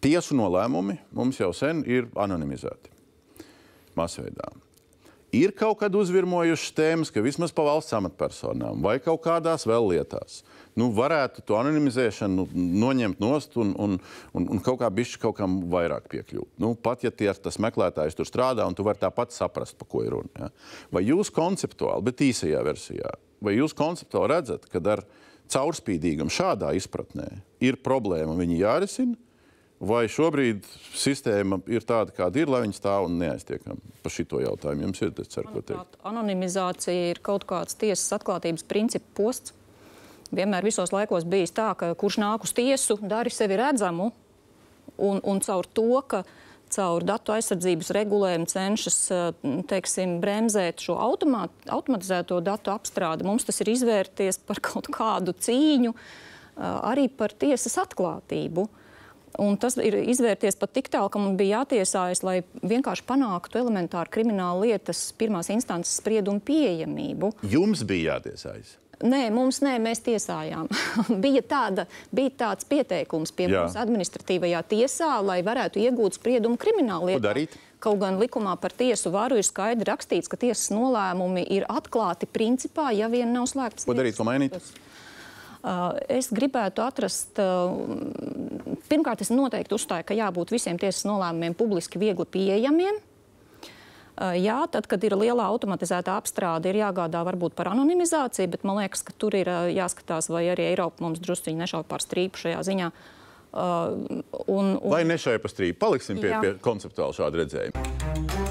tiesu nolēmumi mums jau sen ir anonimizēti masveidā. Ir kaut kad uzvirmojušas tēmas, ka vismaz pa valsts amatpersonām vai kaut kādās vēl lietās varētu to anonimizēšanu noņemt nost un kaut kā bišķi kaut kam vairāk piekļūt. Pat ja tas meklētājs tur strādā un tu vari tāpat saprast, pa ko ir runa. Ja? Vai jūs konceptuāli, bet īsajā versijā, vai jūs konceptuāli redzat, ka ar caurspīdīgumu šādā izpratnē ir problēma, viņi jārisina? Vai šobrīd sistēma ir tāda, kāda ir, lai viņi stāv un neaiztiekam par šito jautājumu? Jums ir, es ceru, ko teikt. Anonimizācija ir kaut kāds tiesas atklātības principu posts. Vienmēr visos laikos bijis tā, ka kurš nāk uz tiesu, dari sevi redzamu un caur to, ka caur datu aizsardzības regulējumu cenšas, teiksim, bremzēt šo automatizēto datu apstrādi. Mums tas ir izvērties par kaut kādu cīņu, arī par tiesas atklātību. Un tas ir izvērties pat tik tālu, ka man bija jātiesājas, lai vienkārši panāktu elementāru kriminālu lietas pirmās instances spriedumu pieejamību. Jums bija jātiesājas? Nē, mēs tiesājām. bija tāds pieteikums pie mums administratīvajā tiesā, lai varētu iegūt spriedumu kriminālu lietā. Ko darīt? Kaut gan likumā par tiesu varu ir skaidri rakstīts, ka tiesas nolēmumi ir atklāti principā, ja vien nav slēgts. Ko darīt, ko mainīt? Es gribētu atrast... Pirmkārt, es noteikti uzstāju, ka jābūt visiem tiesas nolēmumiem publiski viegli pieejamiem. Jā, tad, kad ir lielā automatizētā apstrāde, ir jāgādā varbūt par anonimizāciju, bet man liekas, ka tur ir jāskatās, vai arī Eiropa mums drusciņi nešauj pār strīpu šajā ziņā. Vai nešauj pa strīpu? Paliksim pie konceptuāli šāda redzējuma.